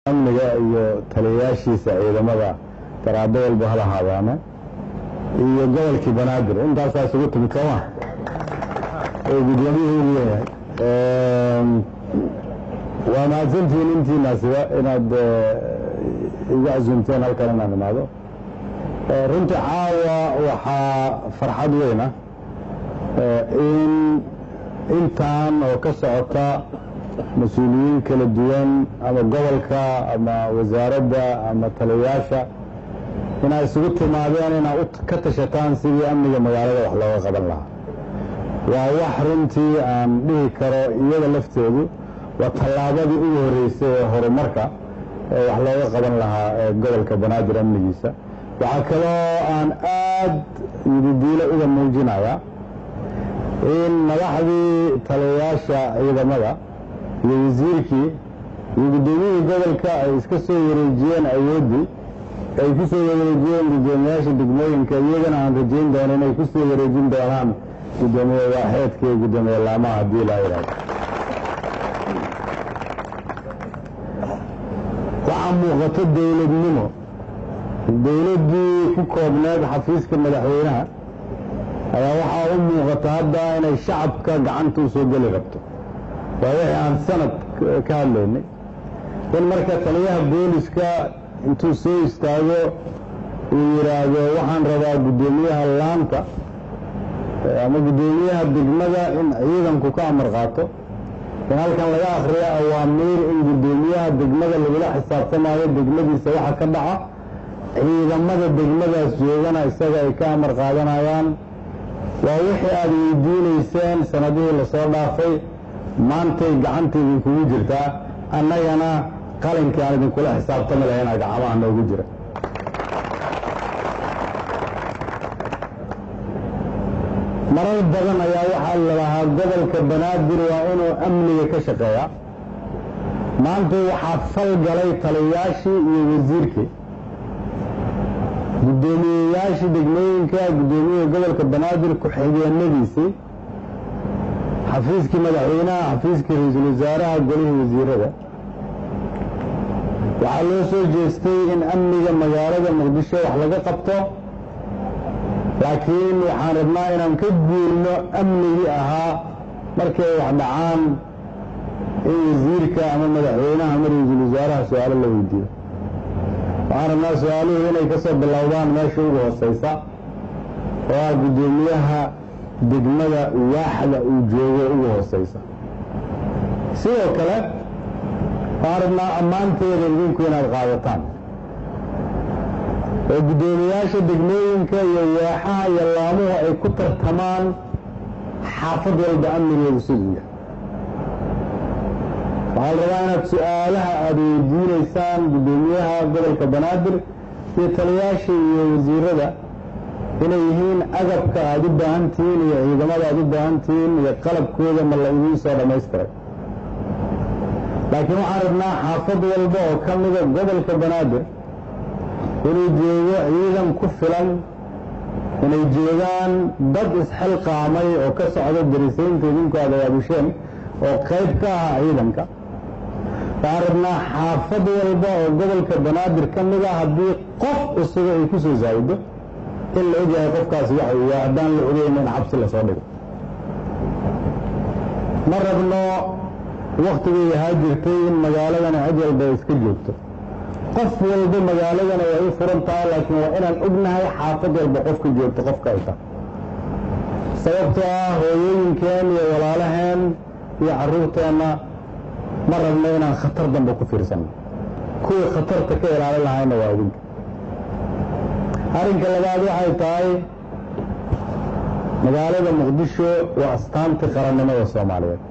amniga iyo taliyayaashiisa ciidamada garaabo walba hala haadaana iyo gobolkii banaadir intaasaa isugu timid sooma oo guddoomiyuhu ugu yahay waa mahadsantihiin intiinaasiba inaad igu casuumteen halkan inaan imaado runtii caawa waxaa farxad weyna in intaan oo ka socota mas-uuliyiin kala duwan ama gobolka ama wasaaradda ama taliyayaasha inay isugu timaadeen inaad ka tashataan sidii amniga magaalada wax looga qaban lahaa waa wax runtii aan dhihi karo iyada lafteedu waa tallaabadii ugu horreysay ee horumarka ee wax looga qaban lahaa ee gobolka banaadir amnigiisa waxaa kaloo aan aad yididiilo uga muujinayaa in madaxdii taliyayaasha ciidamada iyo wasiirkii iyo guddoomiyihii gobolka ay iska soo wareejiyeen awooddii ay ku soo wareejiyeen guddoomiyaasha degmooyinka iyagana aan rajayn doono inay ku soo wareejin doonaan guddoomiye waaxeedka iyo guddoomiye laamaha haddii laa yidhaahdo waxaa muuqato dowladnimo dowladdii ku koobneed xafiiska madaxweynaha ayaa waxaa u muuqata hadda inay shacabka gacanta u soo geli rabto waa wixii aan sanad ka hadlaynay in marka taliyaha booliska intuu soo istaago uu yidhaahdo waxaan rabaa guddoomiyaha laanta ama guddoomiyaha degmada in ciidanku ka amar qaato in halkan laga akhriyo awaamiir in guddoomiyaha degmada lagula xisaabtamayo degmadiisa waxa ka dhaca ciidamada degmadaas joogana isaga ay ka amar qaadanayaan waa wixii aad weydiinayseen sanadihii lasoo dhaafay maantay gacanta idinkugu jirtaa annagana qalinkii aan idinkula xisaabtami lahayna gacmaha noogu jira marar badan ayaa waxaa lalahaa gobolka banaadir waa inuu amniga ka shaqeeyaa maanta waxaa falgalay taliyayaashii iyo wasiirkii guddoomiyeyaashii degmooyinka guddoomiyaha gobolka banaadir ku-xigeenadiisii xafiiskii madaxweynaha xafiiskii ra-iisul wasaaraha golihii wasiirada waxaa loo soo jeestay in amniga magaalada muqdisho wax laga qabto laakiin waxaan rabnaa inaan ka guurno amnigii ahaa markay wax dhacaan in wasiirka ama madaxweynaha ama ra-iisul wasaaraha su-aalo la weydiiyo waxaan rabnaa su-aaluhu inay ka soo bilowdaan meesha ugu hooseysa oo ah guddoomiyaha degmada waaxda uu joogo ugu hooseysa sidoo kale waxaan rabnaa ammaanteeda idinku inaad qaadataan oo guddoomiyaasha degmooyinka iyo waaxaha iyo laamuhu ay ku tartamaan xaafad walba amnigeedu siduu yahay waxaa la rabaa inaad su-aalaha aada weydiinaysaan guddoomiyaha gobolka banaadir iyo taliyayaasha iyo wasiirada inay yihiin agabka aada u baahan tihiin iyo ciidamada aada u baahan tihiin iyo qalabkooda ma la idiin soo dhammaystiray laakiin waxaan rabnaa xaafad walba oo ka mida gobolka banaadir inuu joogo ciidan ku filan inay joogaan dad isxilqaamay oo ka socda darisaynta idinku aad abaabisheen oo qayb ka ah ciidanka waxaan rabnaa xaafad walba oo gobolka banaadir ka mida haddii qof isaga ay ku soo zaawido in la ogyahay qofkaasi waxa uu yahay haddaan la ogeyn in xabsi lasoo dhigo ma rabno waktigay ahaa jirtay in magaaladana cid walba iska joogto qof walba magaaladana way u furan tahay laakiin waa inaan ognahay xaafad walba qofka joogto qofka ay tahay sababtoo ah hooyooyinkeen iyo walaalaheen iyo carruurteenna ma rabno inaan khatar dambe ku fiirsanno kuwii khatarta ka ilaalin lahayna waa idinka arrinka labaad waxay tahay magaalada muqdisho waa astaantii qarannimada soomaaliyeed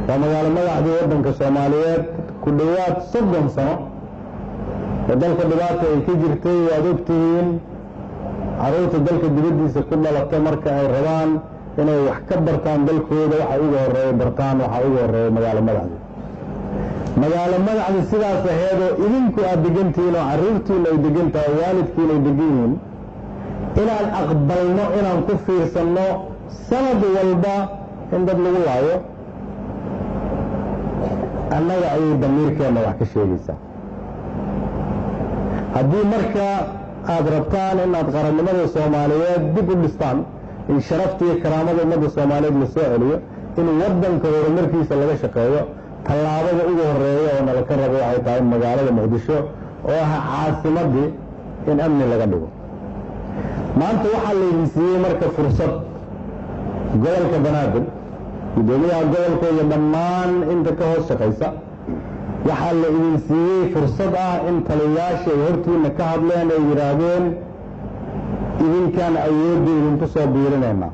waa magaalo madaxdii waddanka soomaaliyeed ku dhowaad 30 sano oo dalka dhibaata ay ka jirtay waad ogtihiin carruurta dalka dibaddiisa ku dhalata marka ay rabaan inay wax ka bartaan dalkooda waxa ugu horreeya bartaan waxaa ugu horreeya magaalo madaxdii sidaas aheedoo idinku aad degantihiin oo carruurtiina ay degan tahay waalidkiina ay degan yihiin inaan aqbalno inaan ku fiirsanno sanad walba in dad lagu laayo annaga ayay damiirkeenna wax ka sheegaysaa haddii marka aad rabtaan inaad qarannimada soomaaliyeed dib u dhistaan in sharafta iyo karaamada ummadda soomaaliyeed la soo celiyo in waddanka horumarkiisa laga shaqeeyo tallaabada ugu horeeya oo nala ka rabo waxay tahay magaalada muqdisho oo ah caasimaddii in amni laga dhigo maanta waxaa laydin siiyey marka fursad gobolka banaadir gudoomiyaha gobolka iyo dhammaan inta ka hoos shaqaysa waxaa la idin siiyey fursad ah in taliyayaasha ay hortiina ka hadleen ay yidhaahdeen idinkaan awoodda idinku soo biirinaynaa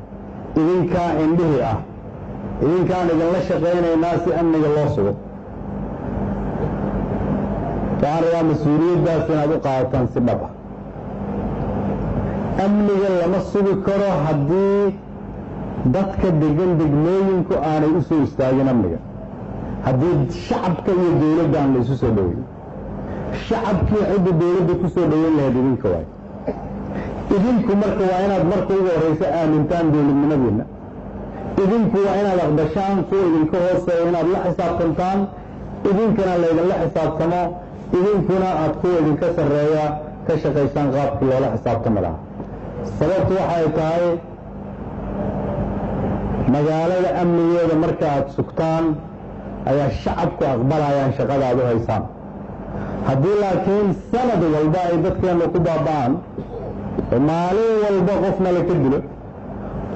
idinkaa indhihii ah idinkaan idinla shaqaynaynaa si amniga loo sugo waxaan rabaa mas-uuliyaddaas inaad u qaadataan si dhab ah amniga lama sugi karo haddii dadka degan degmooyinku aanay u soo istaagin amniga haddii shacabka iyo dowladda aan la isu soo dhoweyn shacabkii cidda dowladda ku soo dhoweyn lahayd idinka waay idinku marka waa inaad marka ugu horraysa aamintaan dowladnimadiinna idinku waa inaad aqbashaan kuwa idinka hooseeya inaad la xisaabtantaan idinkana laydinla xisaabtamo idinkuna aad kuwa idinka sarreeya ka shaqaysaan qaabkii loola xisaabtami lahaa sababtu waxay tahay magaalada amnigeeda marka aad sugtaan ayaa shacabku aqbalayaan shaqada aad u haysaan haddii laakiin sanad walba ay dadkeennu ku baaba'aan oo maalin walba qofna la ka dilo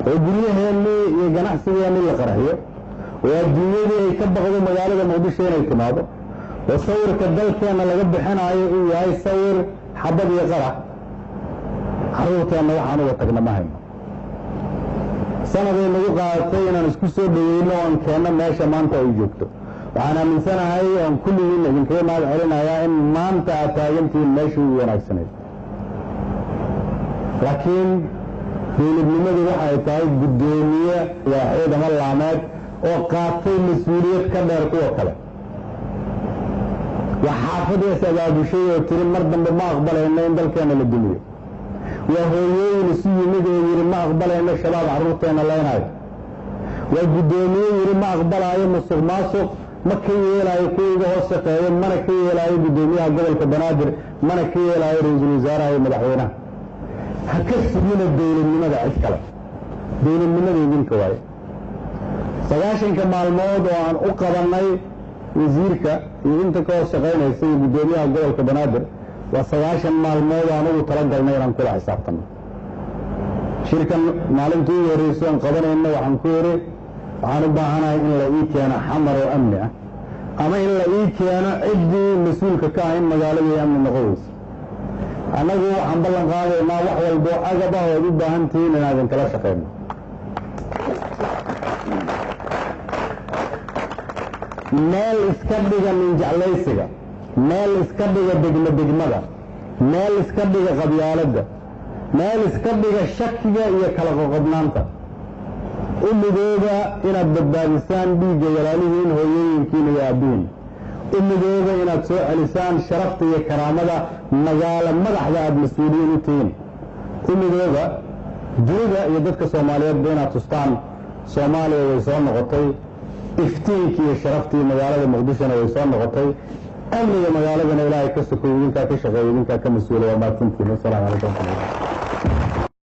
oo guryaheennii iyo ganacsigeennii la qarxiyo oo adduunyadii ay ka baqdo magaalada muqdisho inay timaado oo sawirka dalkeenna laga bixinaayo uu yahay sawir xabad iyo qarax carruurteenna waxaan uga tagna ma hayno sanaday nagu qaadatay inaan isku soo dhoweyno oan keenno meesha maanta ay joogto waxaan aaminsanahay oan kulligiin idinkaga mahad celinayaa in maanta aad taagantihiin meeshii ugu wanaagsanayd laakiin dowladnimadu waxay tahay guddoomiye waaxeed ama laameed oo qaatay mas-uuliyad ka dheer kuwa kale waa xaafadaas abaabushay oo tiri mar dambe ma aqbalayno in dalkeenna la dumiyo waa hooyooyin isu yimid oo yidhi ma aqbalayno shabaab carruurteenna leynayo waa guddoomiye yidhi ma aqbalaayo musuq maasuq ma ka yeelaayo kuwa iga hoos shaqeeyo mana ka yeelaayo guddoomiyaha gobolka banaadir mana ka yeelaayo ra-iisul wasaaraha iyo madaxweynaha ha ka sugina dowladnimada cid kale dowladnimada idinka waaye 90 maalmood oo aan u qabannay wasiirka iyo inta ka hoos shaqaynaysa iyo guddoomiyaha gobolka banaadir waa 90 maalmood aan ugu talagalnay inaan kula xisaabtanno shirkan maalintii ugu horreysay aan qabanayna waxaan ku yidhi waxaan u baahanahay in la ii keeno xamar oo amni ah ama in la ii keeno ciddii mas-uulka ka ah in magaaladii amni noqon weysa annagu waxaan ballan qaadaynaa wax walbo agab ah ood u baahan tihiin inaan idinkala shaqayno meel iska dhiga ninjeclaysiga meel iska dhiga degmada meel iska dhiga qabyaaladda meel iska dhiga shakiga iyo kala qoqobnaanta u midooba inaad badbaadisaan dhiigga walaalihiin hooyooyinkiina iyo aabbihiin u midooba inaad soo celisaan sharafta iyo karaamada magaalo madaxda aad mas-uuliyiin u tihiin u midooba dunida iyo dadka soomaaliyeedba inaad tustaan soomaaliya way soo noqotay iftiinkii iyo sharaftii magaalada muqdishona way soo noqotay amniga magaaladana ilaahay ka sokoy idinkaa ka shaqeeya idinkaa ka mas-uula waa mahadsantihiin wasalaamu calaykum